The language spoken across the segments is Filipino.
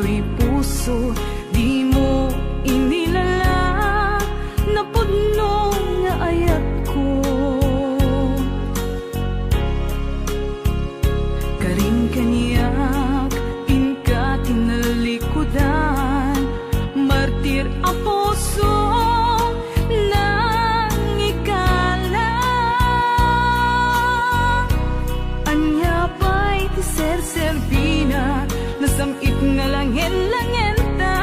to'y puso, di mo inilala, napudno nga ayat ko. Karing kaniyak, inka tinalikudan, martir a puso, nasamit nga langin-langin ta,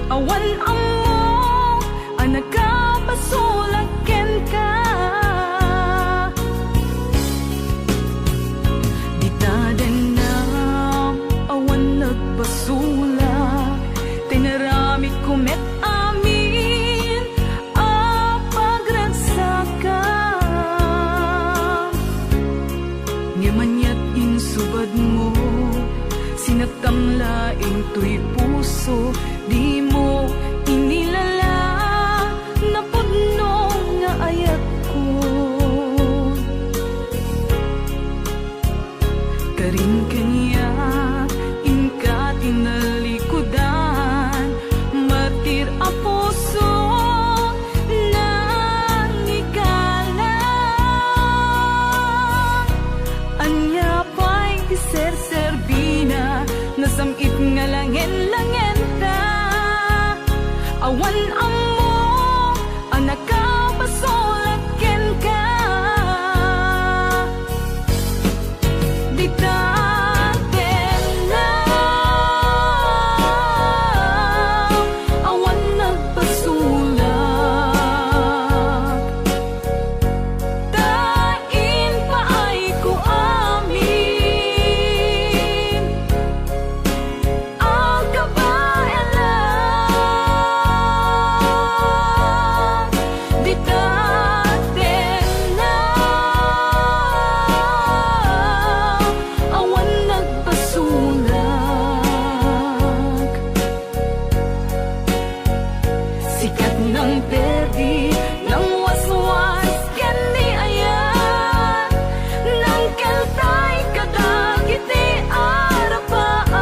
awan amo ang nagkapasulaken ka. Di taden na awan nagpasulak, tinaramit kumet amin a pagragsakan. Ngamanyat insubad mo, sinagtamlaing to'y puso, di mo inilala, napudno nga ayat ko. Karin kaniyak, inka tinalikudan, martir a puso, nang ikala. Anya pa'y ser-serbina, nasamit nga langin-langin ta, awan amo ang nakapasulaken ka. Di taten lang awan nagpasulak, tain pa ay ko amin ang kabayalan. Di taten lang awan nagpasulak, sikat ng perdi ng waswas ken ni ayan, ng keltay kadagiti arapaan.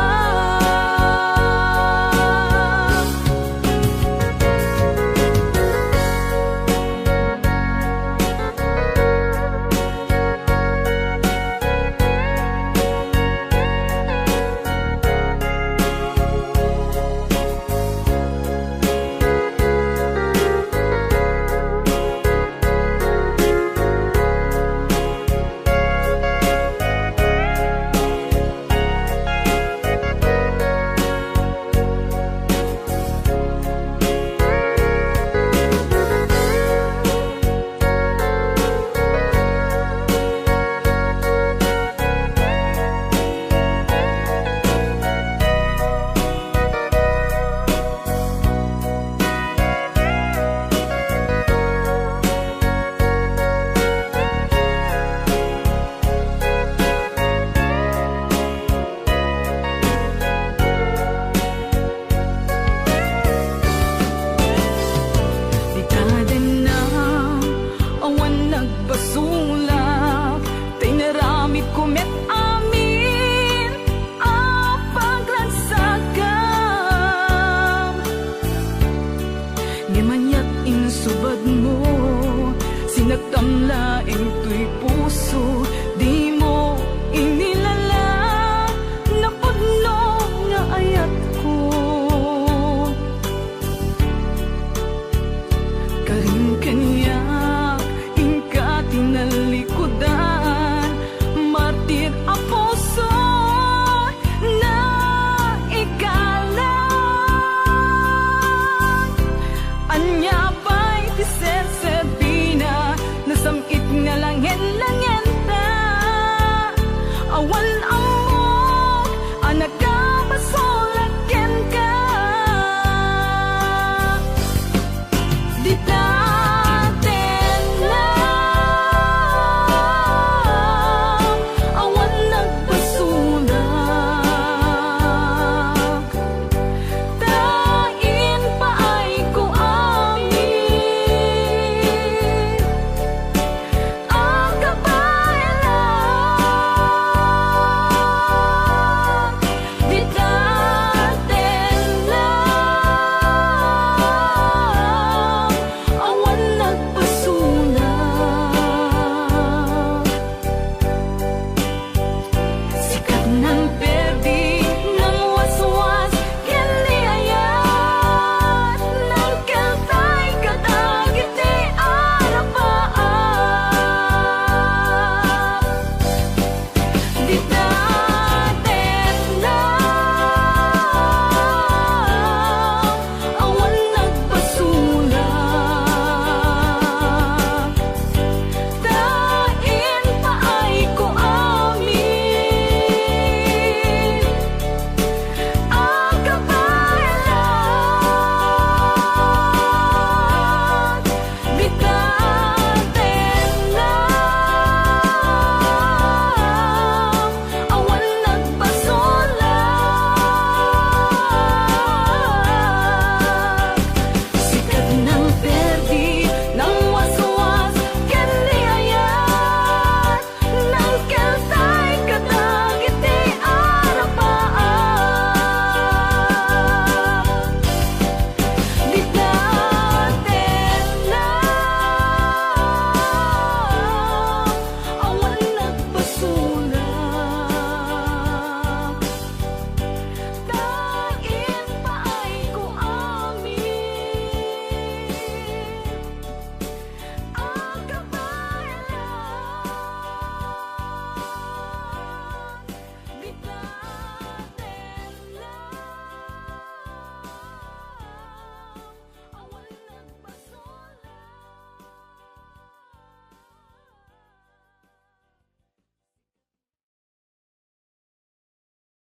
Di taden na awan nagpasulak, tinaramit kumet amin ang pagragsakan. Ngamanyak insubad mo, sinagtamlaing to'y